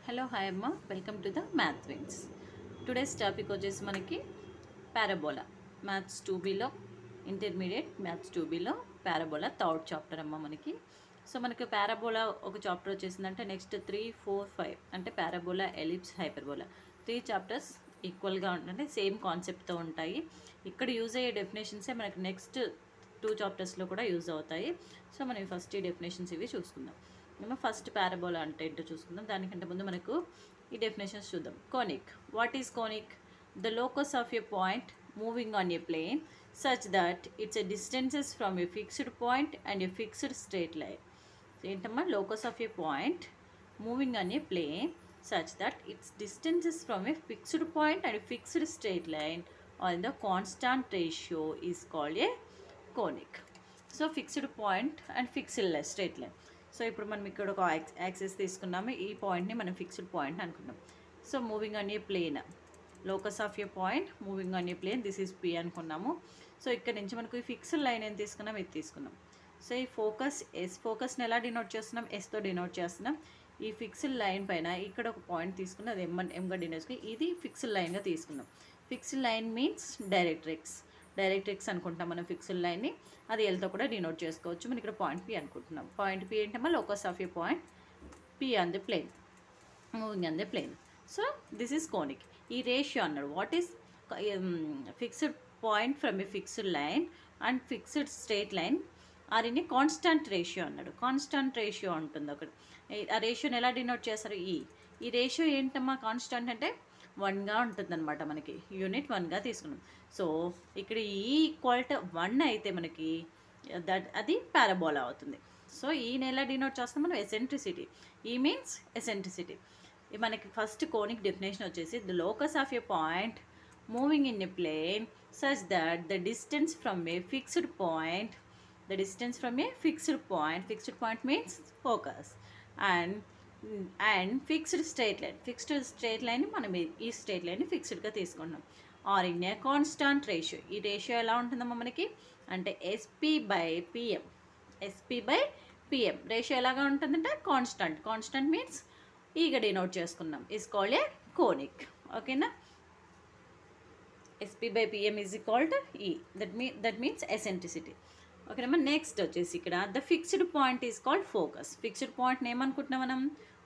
Hello hi అమ్మ, welcome to the math wings. Today's topic వచ్చేసి మనకి పారాబోలా. మ్యాథ్స్ 2Bలో ఇంటర్మీడియట్ మ్యాథ్స్ 2Bలో పారాబోలా థర్డ్ చాప్టర్ అమ్మ మనకి. సో మనకి పారాబోలా ఒక చాప్టర్ వచ్చేసిందంటే నెక్స్ట్ 3, 4, 5 అంటే పారాబోలా, ఎలిప్స్, హైపర్బోలా 3 చాప్టర్స్ ఈక్వల్గా అంటే సేమ్ కాన్సెప్ట్తో ఉంటాయి. ఇక్కడ యూజ్ అయ్యే డెఫినేషన్సే మనకి నెక్స్ట్ 2 చాప్టర్స్లో కూడా యూజ్ అవుతాయి. సో మనం ఫస్ట్ ఈ డెఫినేషన్స్ ఇవి చూసుకుందాం. మేము ఫస్ట్ పారాబోలా అంటే ఏంటో చూసుకుందాం. దానికంటే ముందు మనకు ఈ డెఫినేషన్స్ చూద్దాం. Conic. What is conic? The locus of a point moving on a plane such that its a distances from a fixed point and a fixed straight line. ఏంటమ్మా? Locus of a point moving on a plane such that its distances from a fixed point and a fixed straight line or in the constant ratio is called a conic. So fixed point and fixed straight line. So ఇప్పుడు మనం ఇక్కడ ఒక axis తీసుకున్నాము. ఈ పాయింట్ని మనం fixed point అనుకున్నాం. So moving on a plane, locus of a point moving on a plane, this is P అనుకున్నాము. సో ఇక్కడ నుంచి మనకు ఈ ఫిక్స్డ్ లైన్ ఏం తీసుకున్నాం, ఇది తీసుకున్నాం. సో ఈ ఫోకస్ ఎస్, ఫోకస్ని ఎలా డినోట్ చేస్తున్నాం? ఎస్తో డినోట్ చేస్తున్నాం. ఈ ఫిక్స్డ్ లైన్ పైన ఇక్కడ ఒక పాయింట్ తీసుకుని అది ఎంగా డినోట్ చేసుకుని ఇది ఫిక్స్డ్ లైన్గా తీసుకున్నాం. Fixed line means directrix. Directrix అనుకుంటాం మనం ఫిక్స్డ్ లైన్ని. అది ఎల్తో కూడా డినోట్ చేసుకోవచ్చు. మనం ఇక్కడ పాయింట్ పి అనుకుంటున్నాం. పాయింట్ పి ఏంటమ్మా? Locus of a point P on the plane, moving on the plane. So this is conic. ఈ రేషియో అన్నాడు. What is fixed point from a fixed line and fixed straight line are in a constant ratio అన్నాడు. Constant ratio ఉంటుంది ఒకటి. ఆ రేషియోని ఎలా denote చేస్తారు? ఈ ratio ఏంటమ్మా? కాన్స్టంట్ అంటే 1గా ఉంటుందన్నమాట. మనకి యూనిట్ 1గా తీసుకున్నాం. సో ఇక్కడ ఈక్వల్ 1 అయితే మనకి అది పారాబోలా అవుతుంది. సో ఈయన ఎలా డినోట్ చేస్తాం మనం? ఎసెంట్రిసిటీ. E means eccentricity. మనకి ఫస్ట్ కోనిక్ డెఫినేషన్ వచ్చేసి the locus of a point moving in a plane such that the distance from a fixed point, the distance from a fixed point means focus, and fixed straight line మనం ఈ straight line ఫిక్స్డ్గా తీసుకుంటాం. Or in a constant ratio. ఈ ratio ఎలా ఉంటుందమ్మా మనకి అంటే SP/PM. Ratio ఎలాగా ఉంటుందంటే కాన్స్టాంట్ మీన్స్ ఈగా డినోట్ చేసుకున్నాం. Is called a conic. ఓకేనా? SP/PM is equal to E. That means eccentricity. ఓకేనమ్మా. నెక్స్ట్ వచ్చేసి ఇక్కడ the fixed point is called focus. Fixed పాయింట్ని ఏమనుకుంటున్నాం మనం?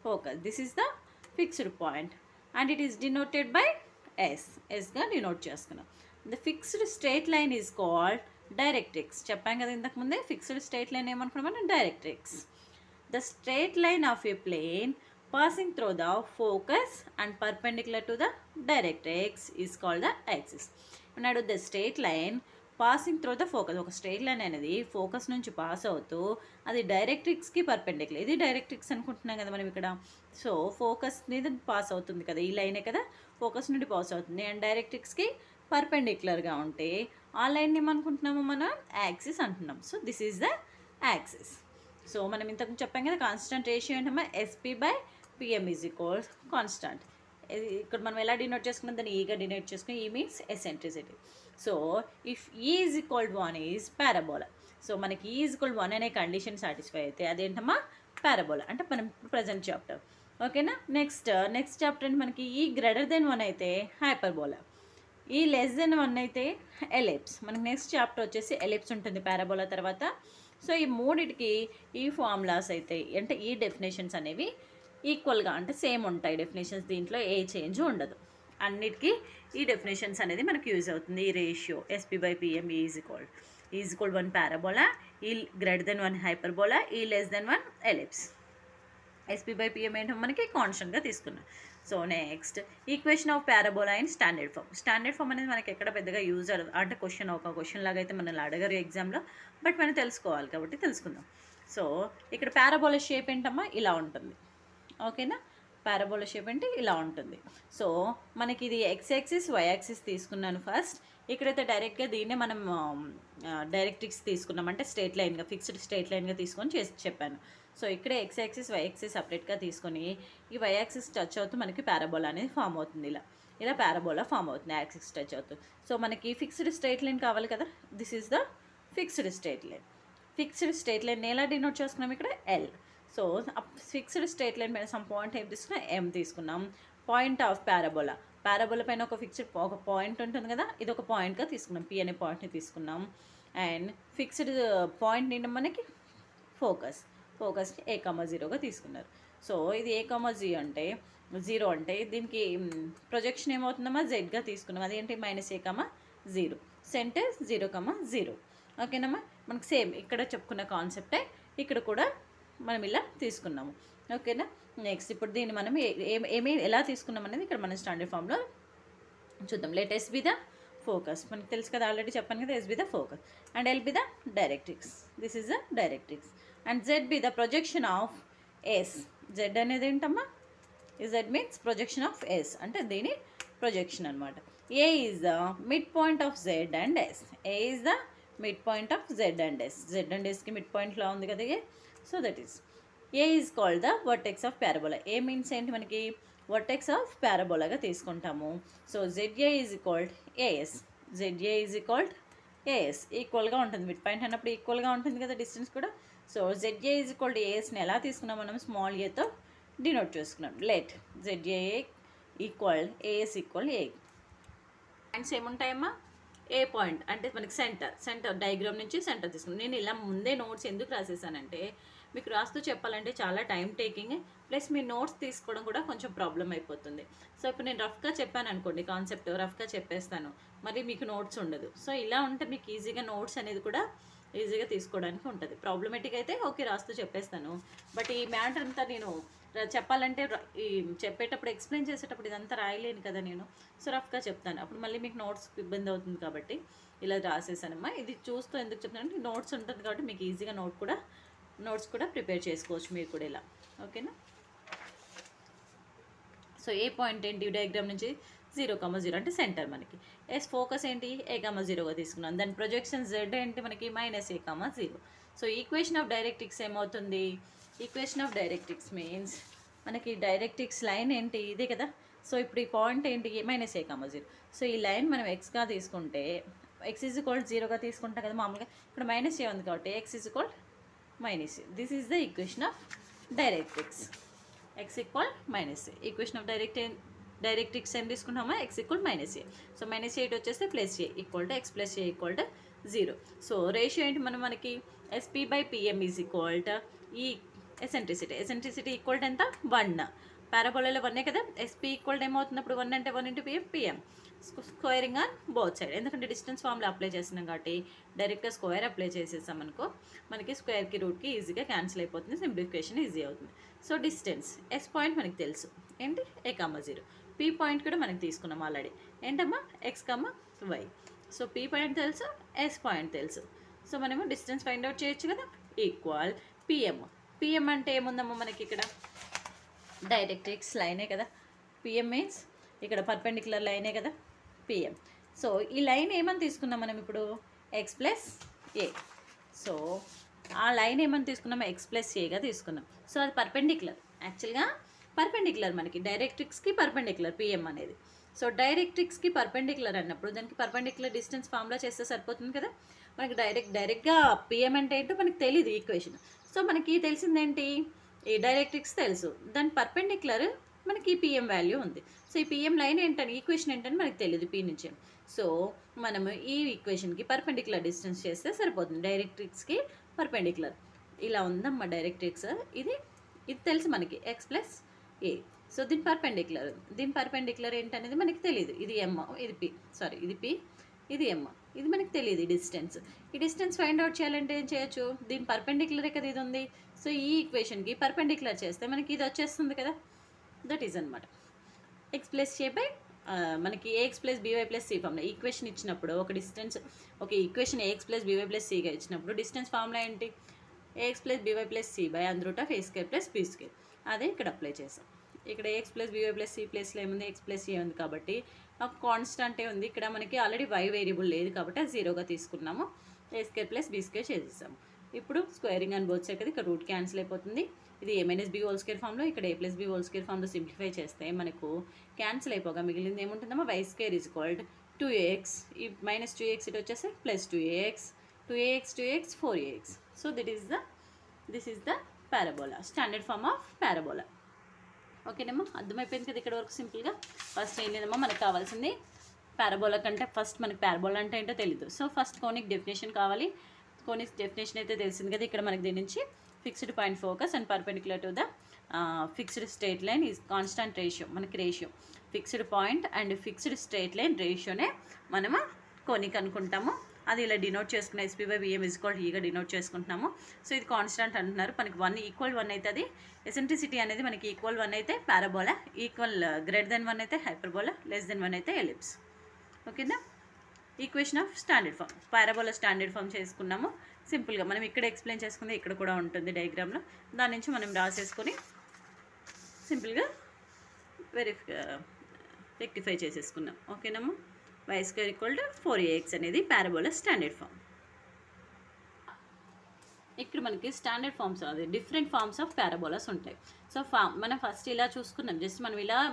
Focus. This is the fixed point and it is denoted by ఎస్గా denote చేసుకున్నాం. The fixed straight line is called directrix. చెప్పాం కదా ఇంతకుముందే. ఫిక్స్డ్ స్ట్రైట్ లైన్ ఏమనుకున్నాం మనం? Directrix. The straight line of a plane passing through the focus and perpendicular to the directrix is called the axis. అన్నాడు the straight line passing through the focus. ఒక straight line అనేది focus నుంచి pass అవుతూ అది డైరెక్ట్రిక్స్కి perpendicular. ఇది directrix అనుకుంటున్నాం కదా మనం ఇక్కడ. సో ఫోకస్ మీద పాస్ అవుతుంది కదా, ఈ లైనే కదా ఫోకస్ నుండి పాస్ అవుతుంది. అండ్ డైరెక్ట్రిక్స్కి పర్పెండిక్యులర్గా ఉంటే ఆ లైన్ని ఏమనుకుంటున్నాము మనం? యాక్సిస్ అంటున్నాం. So this is the axis. So మనం ఇంతకు చెప్పాం కదా కాన్స్టెంట్ రేషియో ఏంటమ్మా? SP/PM is equal constant. ఇక్కడ మనం ఎలా డినోట్ చేసుకున్నాం? దాన్ని ఈగా డినోట్ చేసుకుని ఈ మీన్స్ ఎసెంట్రిసిటీ. సో ఇఫ్ ఈ is equal 1 is parabola. So మనకి ఈ ఈజ్ ఈక్వల్ 1 అనే కండిషన్ సాటిస్ఫై అయితే అదేంటమ్మా? పారాబోలా. అంటే మనం ప్రజెంట్ చాప్టర్. ఓకేనా? నెక్స్ట్ చాప్టర్ అంటే మనకి ఈ గ్రేటర్ దెన్ 1 అయితే హైపర్బోలా, ఈ లెస్ దెన్ 1 అయితే ఎలిప్స్. మనకి నెక్స్ట్ చాప్టర్ వచ్చేసి ఎలిప్స్ ఉంటుంది పారాబోలా తర్వాత. సో ఈ మూడిటికి ఈ ఫార్ములాస్ అయితే అంటే ఈ డెఫినేషన్స్ అనేవి ఈక్వల్గా అంటే సేమ్ ఉంటాయి డెఫినేషన్స్. దీంట్లో ఏ చేంజ్ ఉండదు. అన్నిటికీ ఈ డెఫినేషన్స్ అనేది మనకి యూజ్ అవుతుంది. ఈ ratio SP/PM is equal 1 parabola, e greater than 1 hyperbola, e less than 1 ellipse. SP/PM ఏంటో మనకి కాన్స్టెంట్గా తీసుకున్నాం. So next equation of parabola in standard form. Standard form అనేది మనకి ఎక్కడ పెద్దగా యూజ్ అంటే ఒక క్వశ్చన్ లాగా అయితే మనల్ని అడగరు ఎగ్జామ్లో, బట్ మనం తెలుసుకోవాలి కాబట్టి తెలుసుకుందాం. సో ఇక్కడ పారాబోలా షేప్ ఏంటమ్మా? ఇలా ఉంటుంది. ఓకేనా? పారాబోలా షేప్ అంటే ఇలా ఉంటుంది. సో మనకి ఇది ఎక్స్ యాక్సిస్, వై యాక్సిస్ తీసుకున్నాను ఫస్ట్. ఇక్కడైతే డైరెక్ట్గా దీన్నే మనం డైరెక్ట్రిక్స్ తీసుకున్నాం అంటే స్ట్రైట్ లైన్గా ఫిక్స్డ్ స్ట్రైట్ లైన్గా తీసుకొని చెప్పాను. సో ఇక్కడ ఎక్స్ యాక్సిస్, వై యాక్సిస్ సపరేట్గా తీసుకొని ఈ వై యాక్సిస్ టచ్ అవుతూ మనకి పారాబోలా అనేది ఫామ్ అవుతుంది. ఇలా పారాబోలా ఫామ్ అవుతుంది యాక్సిస్ టచ్ అవుతూ. సో మనకి ఫిక్స్డ్ స్ట్రైట్ లైన్ కావాలి కదా, this is the fixed straight line. Fixed straight line ఎలా డినోట్ చేసుకున్నాం ఇక్కడ? L. So fixed straight line పైన సమ్ పాయింట్ ఏం తీసుకున్నాం, ఎం తీసుకున్నాం. పాయింట్ ఆఫ్ పారాబోలా, పారాబోలా పైన ఒక ఫిక్స్డ్ ఒక పాయింట్ ఉంటుంది కదా, ఇది ఒక పాయింట్గా తీసుకున్నాం, పి అనే పాయింట్ని తీసుకున్నాం. అండ్ ఫిక్స్డ్ పాయింట్ నిండా మనకి ఫోకస్ని A,0గా తీసుకున్నారు. సో ఇది A,0 అంటే 0 అంటే దీనికి ప్రొజెక్షన్ ఏమవుతుందమ్మా, జెడ్గా తీసుకున్నాం. అదేంటి -A,0. సెంటర్ 0,0. ఓకేనమ్మా. మనకి సేమ్ ఇక్కడ చెప్పుకున్న కాన్సెప్టే ఇక్కడ కూడా మనం ఇలా తీసుకున్నాము. ఓకేనా. నెక్స్ట్ ఇప్పుడు దీన్ని మనం ఏమి ఎలా తీసుకున్నాం అనేది ఇక్కడ మనం స్టాండర్డ్ ఫామ్లో చూద్దాం. Let S be the focus, మనకి తెలుసు కదా, ఆల్రెడీ చెప్పాను కదా, S be the focus and L be the directrix. This is the directrix and Z be the projection of S. Z అనేది ఏంటమ్మా, Z means projection of S, అంటే దీని projection అనమాట. A is the mid point of Z and S. A is the mid point of Z and S. Z and ఎస్కి mid పాయింట్లో ఉంది కదా A. So that is A is called the vertex of parabola. A means ఏంటి, మనకి vertex of పారాబోలాగా తీసుకుంటాము. So ZA is equalled AS. ZA is equalled AS, ఈక్వల్గా ఉంటుంది. మిడ్ పాయింట్ అన్నప్పుడు ఈక్వల్గా ఉంటుంది కదా డిస్టెన్స్ కూడా. సో ZA ఈజ్ ఈక్వల్డ్ ఏఎస్ని ఎలా తీసుకున్నాం మనం, స్మాల్ ఏతో డినోట్ చేసుకున్నాం. Let ZA equal AS equal A. Points ఏముంటాయమ్మా, ఏ పాయింట్ అంటే మనకి సెంటర్ డయాగ్రామ్ నుంచి సెంటర్ తీసుకున్నాం. నేను ఇలా ముందే నోట్స్ ఎందుకు రాసేసానంటే, మీకు రాస్తూ చెప్పాలంటే చాలా టైం టేకింగ్, ప్లస్ మీ నోట్స్ తీసుకోవడం కూడా కొంచెం ప్రాబ్లం అయిపోతుంది. సో ఇప్పుడు నేను రఫ్గా చెప్పాను అనుకోండి, కాన్సెప్ట్ రఫ్గా చెప్పేస్తాను, మరి మీకు నోట్స్ ఉండదు. సో ఇలా ఉంటే మీకు ఈజీగా నోట్స్ అనేది కూడా ఈజీగా తీసుకోవడానికి ఉంటుంది. ప్రాబ్లమేటిక్ అయితే ఓకే రాస్తూ చెప్పేస్తాను, బట్ ఈ మ్యాటర్ అంతా నేను చెప్పాలంటే ఈ చెప్పేటప్పుడు ఎక్స్ప్లెయిన్ చేసేటప్పుడు ఇదంతా రాయలేను కదా నేను. సో రఫ్గా చెప్తాను, అప్పుడు మళ్ళీ మీకు నోట్స్ ఇబ్బంది అవుతుంది కాబట్టి ఇలా రాసేసానమ్మా. ఇది చూస్తూ ఎందుకు చెప్తానంటే నోట్స్ ఉంటుంది కాబట్టి మీకు ఈజీగా నోట్స్ కూడా ప్రిపేర్ చేసుకోవచ్చు మీరు కూడా ఇలా. ఓకేనా. సో ఏ పాయింట్ ఏంటి, డయాగ్రామ్ నుంచి 0,0 అంటే సెంటర్ మనకి. ఎస్ ఫోకస్ ఏంటి, A,0గా తీసుకున్నాం. దాని ప్రొజెక్షన్ Z ఏంటి మనకి -A,0. So equation of directrix ఏమవుతుంది, ఈక్వేషన్ ఆఫ్ డైరెక్ట్రిక్స్ మీన్స్ మనకి డైరెక్ట్రిక్స్ లైన్ ఏంటి, ఇదే కదా. సో ఇప్పుడు ఈ పాయింట్ ఏంటి, -A,0. సో ఈ లైన్ మనం ఎక్స్గా తీసుకుంటే x ఈజ్ ఈక్వల్ 0గా తీసుకుంటాం కదా మామూలుగా. ఇక్కడ -A ఉంది కాబట్టి x is equal -A. This is the equation of directrix. x equal -A. Equation of directrix ఏం తీసుకుంటామా, x equal -A. So -A ఇటు వచ్చేస్తే +A equal to x + A equal to 0. So ratio ఏంటి మనకి SP/PM is equal to ఈ eccentricity equal to ఎంత, 1. పారాబోలాలో 1 కదా. SP equal ఏమవుతుంది అప్పుడు 1 అంటే 1 × PM. Squaring on both side, ఎందుకంటే డిస్టెన్స్ ఫార్ములా అప్లై చేస్తున్నాం కాబట్టి డైరెక్ట్గా స్క్వేర్ అప్లై చేసేసాం అనుకో, మనకి స్క్వేర్కి రూట్కి ఈజీగా క్యాన్సిల్ అయిపోతుంది, సింప్లిఫికేషన్ ఈజీ అవుతుంది. సో డిస్టెన్స్ ఎస్ పాయింట్ మనకి తెలుసు ఏంటి, A,0. P పాయింట్ కూడా మనకి తీసుకున్నాం ఆల్రెడీ, ఏంటమ్మా X,Y. సో P పాయింట్ తెలుసు, S పాయింట్ తెలుసు. సో మనము డిస్టెన్స్ ఫైండ్ అవుట్ చేయొచ్చు కదా. ఈక్వల్ PM అంటే ఏముందమ్మా మనకి ఇక్కడ డైరెక్ట్రిక్స్ లైనే కదా. PM మీన్స్ ఇక్కడ పర్పెండిక్యులర్ లైనే కదా PM. సో ఈ లైన్ ఏమని తీసుకున్నాం మనం ఇప్పుడు, X + A. సో ఆ లైన్ ఏమని తీసుకున్నాం, X + Aగా తీసుకున్నాం. సో అది పర్పెండిక్యులర్, యాక్చువల్గా పర్పెండిక్యులర్ మనకి డైరెక్ట్రిక్స్కి పర్పెండిక్యులర్ PM అనేది. సో డైరెక్ట్రిక్స్కి పర్పెండిక్యులర్ అన్నప్పుడు దానికి పర్పెండిక్యులర్ డిస్టెన్స్ ఫార్ములా చేస్తే సరిపోతుంది కదా. మనకి డైరెక్ట్గా PM అంటే ఏంటో మనకి తెలియదు ఈక్వేషన్. సో మనకి తెలిసిందేంటి, ఈ డైరెక్ట్రిక్స్ తెలుసు, దాని పర్పెండిక్యులర్ మనకి PM వాల్యూ ఉంది. సో ఈ PM లైన్ ఏంటని, ఈక్వేషన్ ఏంటని మనకి తెలియదు P నుంచి. సో మనము ఈ ఈక్వేషన్కి పర్పెండిక్యులర్ డిస్టెన్స్ చేస్తే సరిపోతుంది, డైరెక్ట్రిక్స్కి పర్పెండిక్యులర్. ఇలా ఉందమ్మా డైరెక్ట్రిక్స్, ఇది తెలుసు మనకి X + A. సో దీని పర్పెండిక్యులర్ ఏంటనేది మనకి తెలియదు. ఇది M, ఇది P, ఇది P, ఇది M, ఇది మనకి తెలియదు ఈ డిస్టెన్స్ ఫైండ్ అవుట్ చేయాలంటే ఏం చేయొచ్చు, దీని పర్పెండిక్యులరే కదా ఇది ఉంది. సో ఈ ఈక్వేషన్కి పర్పెండిక్యులర్ చేస్తే మనకి ఇది వచ్చేస్తుంది కదా. దట్ ఈజ్ అనమాట X + A మనకి AX + BY + C formula. Equation ఇచ్చినప్పుడు ఒక ఈక్వేషన్ AX + BY + Cగా ఇచ్చినప్పుడు డిస్టెన్స్ ఫార్ములా ఏంటి, AX + BY + C √A² + B². అదే ఇక్కడ అప్లై చేసాం. ఇక్కడ AX + BY + C ప్లేస్లో ఏముంది, X + A ఉంది కాబట్టి కాన్స్టెంటే ఉంది. ఇక్కడ మనకి ఆల్రెడీ Y వేరియబుల్ లేదు కాబట్టి అది 0గా తీసుకున్నాము, A² + B² చేసేసాము. ఇప్పుడు స్క్వేరింగ్ అని బోత్ సైడ్ కదా, ఇక్కడ రూట్ క్యాన్సిల్ అయిపోతుంది. ఇది A - B² ఫామ్లో, ఇక్కడ A + B² ఫామ్లో సింప్లిఫై చేస్తే మనకు క్యాన్సిల్ అయిపోగా మిగిలింది ఏముంటుందమ్మా, Y² = 2AX. ఈ -2AX ఇటు వచ్చేసి +2AX 4AX. So this is the parabola, standard form of parabola. ఓకేనమ్మా, అర్థమైపోయింది కదా ఇక్కడ వరకు సింపుల్గా. ఫస్ట్ ఏం లేదమ్మా, మనకు కావాల్సింది పారాబోలా కంటే ఫస్ట్ మనకి పారాబోలా అంటే ఏంటో తెలీదు. సో ఫస్ట్ కోనిక్ డెఫినేషన్ కావాలి. కోనిక్ డెఫినేషన్ అయితే తెలిసింది కదా. ఇక్కడ మనకి దీని నుంచి fixed point focus and perpendicular to the fixed straight line is constant ratio. మనకి ratio fixed point and fixed straight line రేషియోనే మనము కోనిక్ అనుకుంటాము. అది ఇలా డినోట్ చేసుకున్న SP/VM ఈగా డినోట్ చేసుకుంటున్నాము. సో ఇది కాన్స్టాంట్ అంటున్నారు. మనకి 1 అయితే అది ఎసెంట్రిసిటీ అనేది మనకి =1 అయితే పారాబోలా, >1 అయితే హైపర్బోలా, <1 అయితే ఎలిప్స్. ఓకేనా, equation of standard form. Parabola standard form చేసుకున్నాము సింపుల్గా. మనం ఇక్కడ ఎక్స్ప్లెయిన్ చేసుకుంది ఇక్కడ కూడా ఉంటుంది డయాగ్రామ్లో. దాని నుంచి మనం రాసేసుకొని సింపుల్గా రెక్టిఫై చేసేసుకున్నాం. ఓకేనమ్మా, y² = 4ax అనేది పారాబోలా స్టాండర్డ్ ఫామ్. ఇక్కడ మనకి స్టాండర్డ్ ఫామ్స్ అది డిఫరెంట్ ఫామ్స్ ఆఫ్ పారాబోలాస్ ఉంటాయి. సో మనం ఫస్ట్ ఇలా చూసుకున్నాం, జస్ట్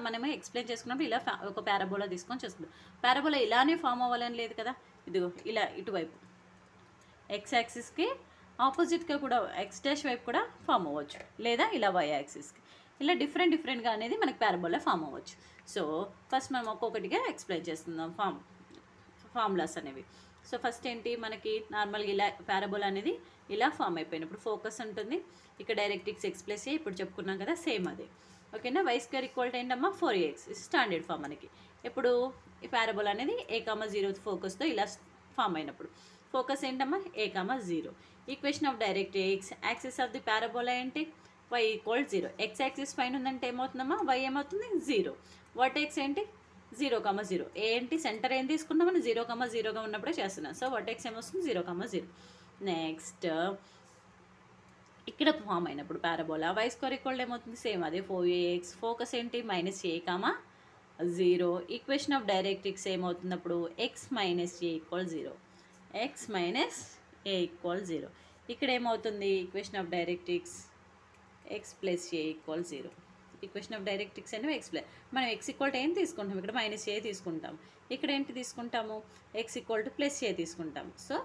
మనమే ఎక్స్ప్లెయిన్ చేసుకున్నప్పుడు ఇలా ఒక పారాబోలా తీసుకొని చేసుకున్నాం. పారాబోలా ఇలానే ఫామ్ అవ్వాలని లేదు కదా. ఇదిగో ఇలా ఇటువైపు x యాక్సిస్కి ఆపోజిట్గా కూడా x' వైపు కూడా ఫామ్ అవ్వచ్చు, లేదా ఇలా y యాక్సిస్కి ఇలా డిఫరెంట్గా అనేది మనకి పారాబోలా ఫామ్ అవ్వచ్చు. సో ఫస్ట్ మనం ఒక్కొక్కటిగా ఎక్స్ప్లెయిన్ చేస్తున్నాం ఫార్ములాస్ అనేవి. సో ఫస్ట్ ఏంటి, మనకి నార్మల్గా ఇలా పారాబోలా అనేది ఇలా ఫామ్ అయిపోయినప్పుడు ఫోకస్ ఉంటుంది. ఇక్కడ డైరెక్ట్రిక్స్ x+a ఇప్పుడు చెప్పుకున్నాం కదా, సేమ్ అదే. ఓకేనా, y² ఏంటమ్మా 4ax స్టాండర్డ్ ఫామ్ మనకి. ఇప్పుడు ఈ పారాబోలా అనేది a,0 ఫోకస్తో ఇలా ఫామ్ అయినప్పుడు ఫోకస్ ఏంటమ్మా a,0. Equation of directrix axis of the parabola ఏంటి y=0. x యాక్సిస్ పైన ఉందంటే ఏమవుతుందమ్మా y ఏమవుతుంది 0. వర్టెక్స్ ఏంటి 0,0. ఏంటి సెంటర్ ఏం తీసుకున్నామని 0,0గా ఉన్నప్పుడే చేస్తున్నాం. సో వర్టెక్స్ ఏమొస్తుంది 0,0. నెక్స్ట్ ఇక్కడ ఫామ్ అయినప్పుడు పారాబోలా y² ఏమవుతుంది సేమ్ అదే 4ax. ఫోకస్ ఏంటి -a,0. ఈక్వేషన్ ఆఫ్ డైరెక్ట్రిక్స్ ఏమవుతున్నప్పుడు x - a = 0. x - a = 0. ఇక్కడ ఏమవుతుంది equation of directrix x + a = 0. Equation of directrix అనేవి మనం x ఏం తీసుకుంటాం, ఇక్కడ -a తీసుకుంటాం. ఇక్కడ ఏంటి తీసుకుంటాము x +a తీసుకుంటాం. సో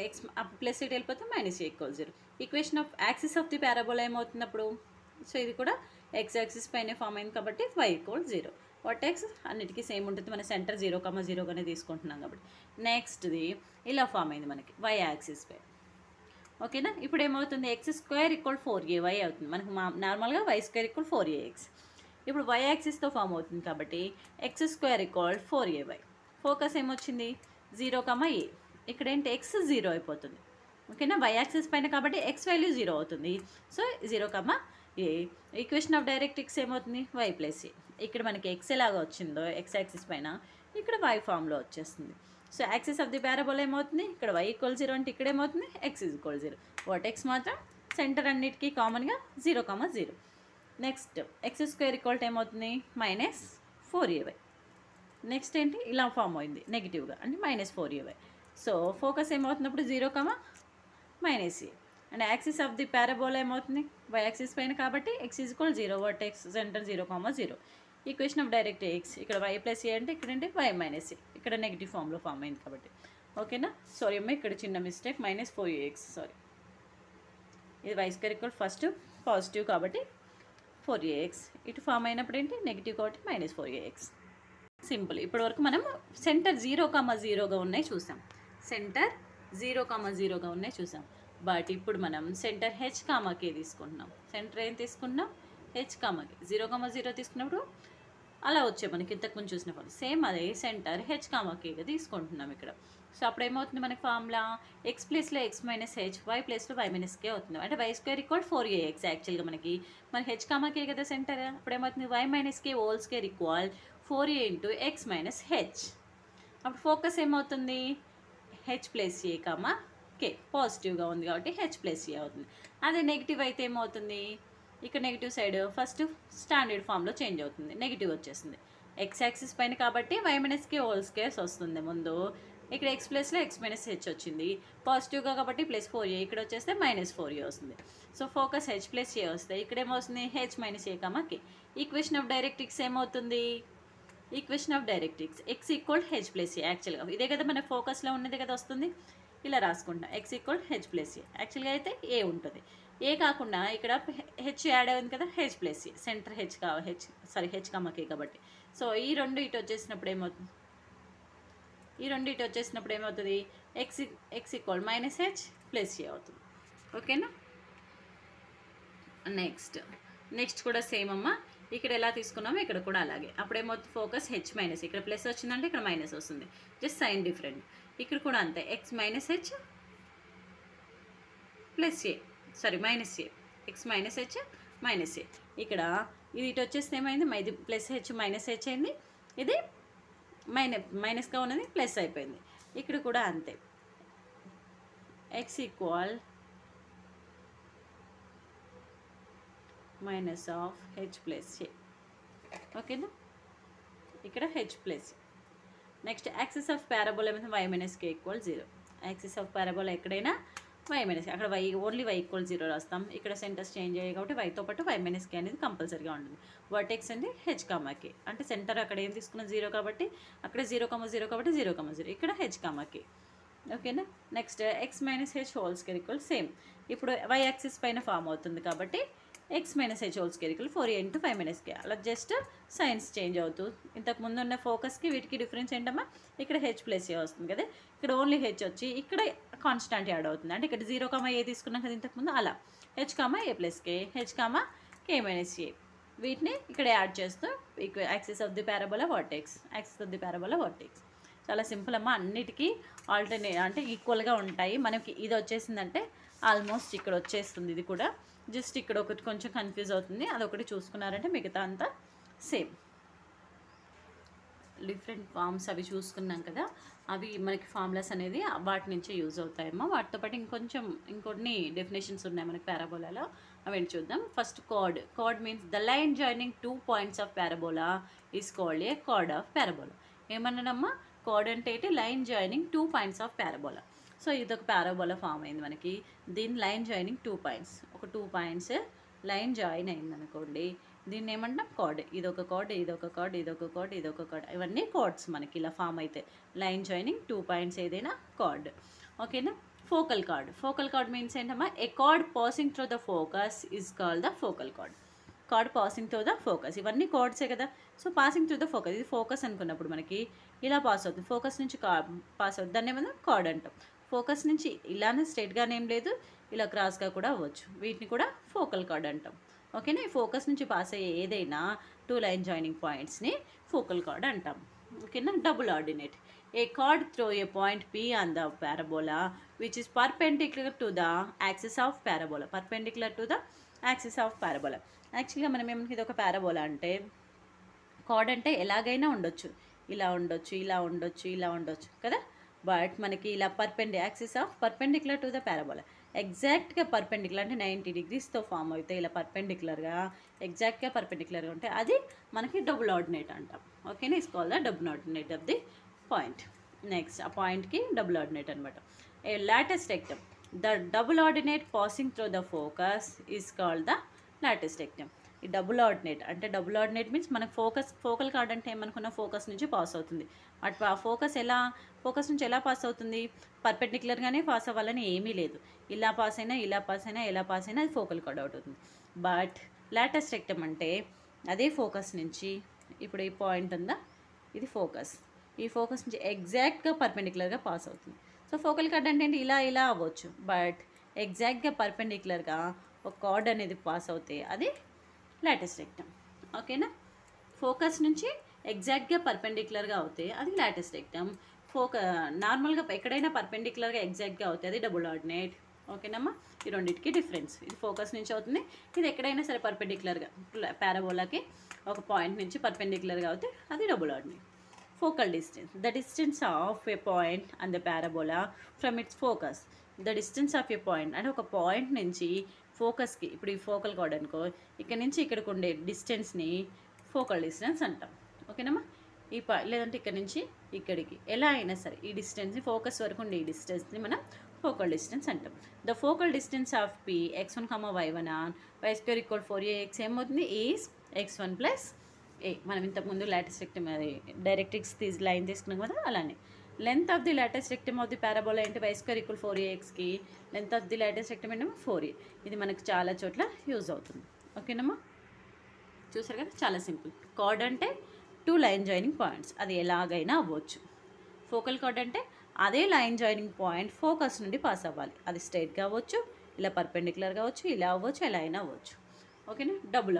x ప్లస్ ఇటు వెళ్ళిపోతే -a = 0. Equation of axis of the parabola ఏమవుతున్నప్పుడు, సో ఇది కూడా x యాక్సిస్ పైన ఫామ్ అయింది కాబట్టి y = 0. వర్టెక్స్ అన్నిటికీ సేమ్ ఉంటుంది, మన సెంటర్ 0,0గానే తీసుకుంటున్నాం కాబట్టి. నెక్స్ట్ది ఇలా ఫామ్ అయింది మనకి y యాక్సిస్ పై. ఓకేనా, ఇప్పుడు ఏమవుతుంది x² = 4ay అవుతుంది మనకు. నార్మల్గా y² = 4ax. ఇప్పుడు y యాక్సిస్తో ఫామ్ అవుతుంది కాబట్టి x² = 4ay. ఫోకస్ ఏమొచ్చింది 0,a. ఇక్కడ ఏంటి x 0 అయిపోతుంది. ఓకేనా, y యాక్సిస్ పైన కాబట్టి x వాల్యూ 0 అవుతుంది. So 0,a. Equation of directrix ఏమవుతుంది y + a. ఇక్కడ మనకి x ఎలాగా వచ్చిందో x యాక్సిస్ పైన ఇక్కడ y ఫామ్లో వచ్చేస్తుంది. So axis of the parabola ఏమవుతుంది, ఇక్కడ y = 0 అంటే ఇక్కడ ఏమవుతుంది x = 0. వర్టెక్స్ మాత్రం సెంటర్ అన్నిటికీ కామన్గా 0,0. నెక్స్ట్ x² ఏమవుతుంది -4ay. నెక్స్ట్ ఏంటి ఇలా ఫామ్ అయింది నెగిటివ్గా అంటే -4ay. సో ఫోకస్ ఏమవుతున్నప్పుడు 0,-a and axis of the parabola ఏమవుతుంది y యాక్సిస్ పైన కాబట్టి x = 0. Vertex centre 0,0. Equation of directrix ఇక్కడ y + a అంటే ఇక్కడ ఏంటి y - a. ఇక్కడ నెగిటివ్ ఫామ్లో ఫామ్ అయింది కాబట్టి. ఓకేనా, సారీ అమ్మ ఇక్కడ చిన్న మిస్టేక్, -4ax. సారీ, ఇది y² ఫస్ట్ పాజిటివ్ కాబట్టి 4ax. ఇటు ఫామ్ అయినప్పుడు ఏంటి నెగిటివ్ కాబట్టి -4ax. సింపుల్. ఇప్పటి వరకు మనం సెంటర్ 0,0గా ఉన్నాయి చూసాం, సెంటర్ 0,0గా ఉన్నాయి చూసాం. బట్ ఇప్పుడు మనం సెంటర్ h,k తీసుకుంటున్నాం. సెంటర్ ఏం తీసుకున్నాం h,k. 0,0 తీసుకున్నప్పుడు అలా వచ్చే మనకి ఇంతకుముందు చూసినప్పుడు సేమ్ అదే సెంటర్ h,kగా తీసుకుంటున్నాం ఇక్కడ. సో అప్పుడు ఏమవుతుంది మనకి ఫార్ములా x ప్లేస్లో x - h, y ప్లేస్లో y - k అవుతుంది. అంటే y² = 4ax. యాక్చువల్గా మన h,k కదా సెంటర్. అప్పుడు ఏమవుతుంది y - k whole square = 4a × x - h. అప్పుడు ఫోకస్ ఏమవుతుంది h + a, k. పాజిటివ్గా ఉంది కాబట్టి h + a అవుతుంది. అదే నెగిటివ్ అయితే ఏమవుతుంది, ఇక్కడ నెగిటివ్ సైడ్ ఫస్ట్ స్టాండర్డ్ ఫామ్లో చేంజ్ అవుతుంది, నెగిటివ్ వచ్చేస్తుంది. x యాక్సిస్ పైన కాబట్టి y - k హోల్ స్క్వేర్స్ వస్తుంది ముందు. ఇక్కడ x ప్లేస్లో x - h వచ్చింది పాజిటివ్గా కాబట్టి +4a. ఇక్కడ వచ్చేస్తే -4a వస్తుంది. సో ఫోకస్ h + a వస్తే ఇక్కడ ఏమవుతుంది h - a, k. Equation of directrix ఏమవుతుంది, equation of directrix x = h + a. యాక్చువల్గా ఇదే కదా మన ఫోకస్లో ఉన్నది కదా వస్తుంది. ఇలా రాసుకుంటాం ఎక్స్ ఈక్వల్ హెచ్ ప్లస్ ఏ. యాక్చువల్గా అయితే ఏ ఉంటుంది, ఏ కాకుండా ఇక్కడ హెచ్ యాడ్ అయింది కదా, h plus a. Centre h h comma k కాబట్టి. సో ఈ రెండు ఇటు వచ్చేసినప్పుడు ఏమవుతుంది, x equal minus h plus a అవుతుంది. ఓకేనా. నెక్స్ట్ కూడా సేమ్ అమ్మ, ఇక్కడ ఎలా తీసుకున్నామో ఇక్కడ కూడా అలాగే. అప్పుడేమవుతుంది, ఫోకస్ హెచ్ మైనస్, ఇక్కడ ప్లస్ వచ్చిందంటే ఇక్కడ మైనస్ వస్తుంది, జస్ట్ సైన్ డిఫరెంట్. ఇక్కడ కూడా అంతే, ఎక్స్ మైనస్ హెచ్ ప్లస్ ఏ, మైనస్ ఏ, ఎక్స్ మైనస్ హెచ్ మైనస్ ఏ. ఇక్కడ ఇది ఇటు వచ్చేస్తే ఏమైంది, ఇది ప్లస్ హెచ్ మైనస్ హెచ్ అయింది, ఇది మైనస్గా ఉన్నది ప్లస్ అయిపోయింది. ఇక్కడ కూడా అంతే, x equal minus of h plus a. ఓకేనా, ఇక్కడ h plus. Next axis of parabola ఏమైతే y minus k equal 0. Axis of parabola ఎక్కడైనా వై మైనస్, అక్కడ ఓన్లీ వై ఈక్వల్ 0 రాస్తాం. ఇక్కడ సెంటర్స్ చేంజ్ అయ్యాయి కాబట్టి వైతో పాటు వై మైనస్ కే అనేది కంపల్సరీగా ఉంటుంది. వర్టెక్స్ అంటే హెచ్ కామాకే, అంటే సెంటర్ అక్కడ ఏం తీసుకున్న 0 కాబట్టి అక్కడ 0, 0 కాబట్టి 0, 0, ఇక్కడ హెచ్ కామాకే. ఓకేనా. Next x minus h whole square equal same. ఇప్పుడు వై యాక్సిస్ పైన ఫామ్ అవుతుంది కాబట్టి x minus h whole square equal 4a into 5 minus k. అలా జస్ట్ సైన్స్ చేంజ్ అవుతూ, ఇంతకు ముందు ఉన్న ఫోకస్కి వీటికి డిఫరెన్స్ ఏంటమ్మా, ఇక్కడ హెచ్ ప్లస్ ఏ వస్తుంది కదా, ఇక్కడ ఓన్లీ హెచ్ వచ్చి ఇక్కడ కాన్స్టాంట్ యాడ్ అవుతుంది. అంటే ఇక్కడ 0, ఏ తీసుకున్నాం కదా ఇంతకుముందు, అలా h a plus k, h k minus a, వీటిని ఇక్కడ యాడ్ చేస్తూ axis of the parabola vertex, చాలా సింపుల్ అమ్మా. అన్నిటికీ ఆల్టర్నేట్ అంటే ఈక్వల్గా ఉంటాయి. మనకి ఇది వచ్చేసిందంటే ఆల్మోస్ట్ ఇక్కడ వచ్చేస్తుంది. ఇది కూడా జస్ట్ ఇక్కడ ఒకటి కొంచెం కన్ఫ్యూజ్ అవుతుంది, అదొకటి చూసుకున్నారంటే మిగతా అంతా సేమ్. డిఫరెంట్ ఫార్మ్స్ అవి చూసుకున్నాం కదా, అవి మనకి ఫార్ములాస్ అనేది వాటి నుంచే యూజ్ అవుతాయమ్మా. వాటితో పాటు ఇంకొన్ని డెఫినేషన్స్ ఉన్నాయి మనకి పారాబోలాలో, అవి చూద్దాం. First chord means the line joining 2 points of parabola is called a chord of parabola. ఏమన్నానమ్మా, కార్డ్ అంటే ఏంటి, line joining 2 points of parabola. So ఇది ఒక పారాబోలా ఫామ్ అయింది మనకి, దీని లైన్ జాయినింగ్ 2 పాయింట్స్, ఒక 2 పాయింట్స్ లైన్ జాయిన్ అయింది అనుకోండి, దీన్ని ఏమంటాం కార్డ్. ఇదొక కార్డ్, ఇదొక కార్డ్, ఇదొక కార్డ్, ఇదొక కార్డ్, ఇవన్నీ కార్డ్స్ మనకి ఇలా ఫామ్ అయితే లైన్ జాయినింగ్ 2 పాయింట్స్ ఏదైనా కార్డ్. ఓకేనా. ఫోకల్ కార్డ్ మీన్స్ ఏంటమ్మా, a chord passing through the focus is called the focal chord passing through the focus. ఇవన్నీ కార్డ్సే కదా, so passing through the focus, ఇది ఫోకస్ అనుకున్నప్పుడు మనకి ఇలా పాస్ అవుతుంది, ఫోకస్ నుంచి పాస్ అవుతుంది, దాన్ని ఏమన్నా కార్డ్ అంటాం. ఫోకస్ నుంచి ఇలానే స్ట్రైట్గానే ఏం లేదు, ఇలా క్రాస్గా కూడా అవ్వచ్చు, వీటిని కూడా ఫోకల్ కార్డ్ అంటాం. ఓకేనా. ఈ ఫోకస్ నుంచి పాస్ అయ్యే ఏదైనా 2 లైన్ జాయినింగ్ పాయింట్స్ని ఫోకల్ కార్డ్ అంటాం. ఓకేనా. Double ordinate, A card throw A point P on the parabola which is perpendicular to the axis of parabola. యాక్చువల్గా మనం ఏమన్నా ఇది ఒక పారాబోలా అంటే, కార్డ్ అంటే ఎలాగైనా ఉండొచ్చు, ఇలా ఉండొచ్చు, ఇలా ఉండొచ్చు, ఇలా ఉండొచ్చు కదా, బట్ మనకి ఇలా axis of perpendicular to the parabola, ఎగ్జాక్ట్గా పర్పెండిక్యులర్ అంటే 90 degreesతో ఫామ్ అవుతాయి. ఇలా ఎగ్జాక్ట్గా పర్పెండిక్యులర్గా ఉంటే అది మనకి డబుల్ ఆర్డినేట్ అంటాం. ఓకేనా. Is called the double ordinate of the point. Next ఆ పాయింట్కి డబుల్ ఆర్డినేట్ అనమాట. A latus rectum, the double ordinate passing through the focus is called the latus rectum. ఈ డబుల్ ఆర్డినేట్ మీన్స్ మనకు focal chord అంటే ఏమనుకున్న focus నుంచి pass అవుతుంది. అటు ఆ ఫోకస్ నుంచి ఎలా పాస్ అవుతుంది, పర్పెండిక్యులర్గానే పాస్ అవ్వాలని ఏమీ లేదు, ఇలా పాస్ అయినా ఎలా పాస్ అయినా అది ఫోకల్ కార్డ్ అవుతుంది. బట్ లాటెస్ట్ రెక్టమ్ అంటే అదే ఫోకస్ నుంచి, ఇప్పుడు ఈ పాయింట్ ఉందా, ఇది ఫోకస్, ఈ ఫోకస్ నుంచి ఎగ్జాక్ట్గా పర్పెండిక్యులర్గా పాస్ అవుతుంది. సో ఫోకల్ కార్డ్ అంటే ఏంటి, ఇలా అవ్వచ్చు, బట్ ఎగ్జాక్ట్గా పర్పెండిక్యులర్గా ఒక కార్డ్ అనేది పాస్ అవుతే అది లాటెస్ట్ రెక్టమ్. ఓకేనా. ఫోకస్ నుంచి ఎగ్జాక్ట్గా పర్పెండిక్యులర్గా అవుతే అది లాటెస్ట్ రెక్టమ్. నార్మల్గా ఎక్కడైనా పర్పెండిక్యులర్గా ఎగ్జాక్ట్గా అవుతాయి అది డబుల్ ఆర్డినేట్. ఓకేనమ్మా. ఈ రెండింటికి డిఫరెన్స్, ఇది ఫోకస్ నుంచి అవుతుంది, ఇది ఎక్కడైనా సరే పర్పెండిక్యులర్గా పారాబోలాకి ఒక పాయింట్ నుంచి పర్పెండిక్యులర్గా అవుతే అది double ordinate. Focal distance, the distance of a point and the parabola from it's focus. The distance of a point అంటే ఒక పాయింట్ నుంచి ఫోకస్కి, ఇప్పుడు ఈ ఫోకల్ కార్డ్ అనుకో, ఇక్కడ నుంచి ఇక్కడికి ఉండే డిస్టెన్స్ని ఫోకల్ డిస్టెన్స్ అంటాం. ఓకేనమ్మా. లేదంటే ఇక్కడ నుంచి ఇక్కడికి ఎలా అయినా సరే ఈ డిస్టెన్స్ని, ఫోకస్ వరకు ఉండే ఈ డిస్టెన్స్ని మనం ఫోకల్ డిస్టెన్స్ అంటాం. The focal distance of P x1, y1 on y² = 4ax ఏమవుతుంది, ఈజ్ x1 + a. మనం ఇంతకుముందు లాటెస్ట్ రెక్టమ్ డైరెక్ట్రిక్స్ లైన్ తీసుకున్నాం కదా, అలానే length of the latus rectum of the parabola ఏంటి y² = 4axకి length of the latus rectum ఏంటమ్మా 4a. ఇది మనకు చాలా చోట్ల యూజ్ అవుతుంది. ఓకేనమ్మా, చూసారు కదా, చాలా సింపుల్. కార్డ్ అంటే 2 లైన్ జాయినింగ్ పాయింట్స్, అది ఎలాగైనా అవ్వచ్చు. ఫోకల్ కార్డ్ అంటే అదే లైన్ జాయినింగ్ పాయింట్ ఫోకస్ నుండి పాస్ అవ్వాలి. అది స్ట్రైట్గా అవ్వచ్చు, ఇలా పర్పెండిక్యులర్ కావచ్చు, ఇలా అవ్వచ్చు, ఎలా అయినా అవ్వచ్చు. ఓకేనా. డబుల్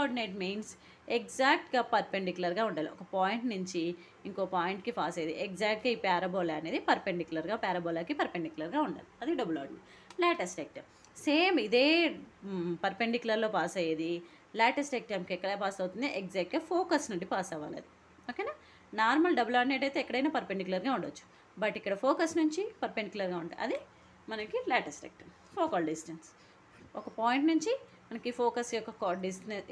ఆర్డినేట్ మీన్స్ ఎగ్జాక్ట్గా పర్పెండిక్యులర్గా ఉండాలి. ఒక పాయింట్ నుంచి ఇంకో పాయింట్కి పాస్ అయ్యేది ఎగ్జాక్ట్గా ఈ పారాబోలా అనేది పర్పెండిక్యులర్గా పారాబోలాకి పర్పెండిక్యులర్గా ఉండాలి. అది double ordinate. Latus rectum same ఇదే పర్పెండిక్యులర్లో పాస్ అయ్యేది లేటెస్ట్ రెక్టమ్కి ఎక్కడ పాస్ అవుతుంది, ఎగ్జాక్ట్గా ఫోకస్ నుండి పాస్ అవ్వాలి అది. ఓకేనా. నార్మల్ డబుల్ ఆర్డినేట్ అయితే ఎక్కడైనా పర్పెండిక్యులర్గా ఉండొచ్చు, బట్ ఇక్కడ ఫోకస్ నుంచి పర్పెండిక్యులర్గా ఉంటుంది. అది మనకి లేటెస్ట్ రెక్టమ్. ఫోకల్ డిస్టెన్స్ ఒక పాయింట్ నుంచి మనకి ఫోకస్ యొక్క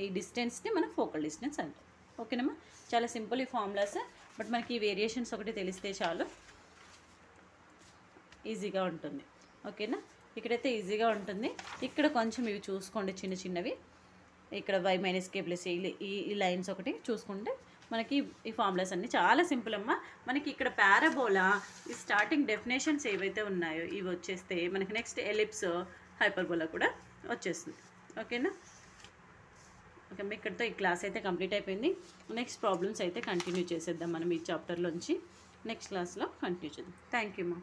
ఈ డిస్టెన్స్ని మనం ఫోకల్ డిస్టెన్స్ అంటాం. ఓకేనమ్మా, చాలా సింపుల్ ఈ ఫార్ములాస్, బట్ మనకి ఈ వేరియేషన్స్ ఒకటి తెలిస్తే చాలు, ఈజీగా ఉంటుంది. ఓకేనా, ఇక్కడైతే ఈజీగా ఉంటుంది. ఇక్కడ కొంచెం ఇవి చూసుకోండి, చిన్న చిన్నవి. ఇక్కడ y-k+a ఈ లైన్స్ ఒకటి చూసుకుంటే మనకి ఈ ఫార్ములాస్ అన్నీ చాలా సింపుల్ అమ్మా. మనకి ఇక్కడ పారాబోలా ఈ స్టార్టింగ్ డెఫినేషన్స్ ఏవైతే ఉన్నాయో ఇవి వచ్చేస్తే మనకి నెక్స్ట్ ఎలిప్స్ హైపర్బోలా కూడా వచ్చేస్తుంది. ఓకేనా. ఓకే, ఇక్కడితో ఈ క్లాస్ అయితే కంప్లీట్ అయిపోయింది. నెక్స్ట్ ప్రాబ్లమ్స్ అయితే కంటిన్యూ చేసేద్దాం మనం ఈ చాప్టర్లోంచి. నెక్స్ట్ క్లాస్లో కంటిన్యూ చేద్దాం. థ్యాంక్ యూ మా.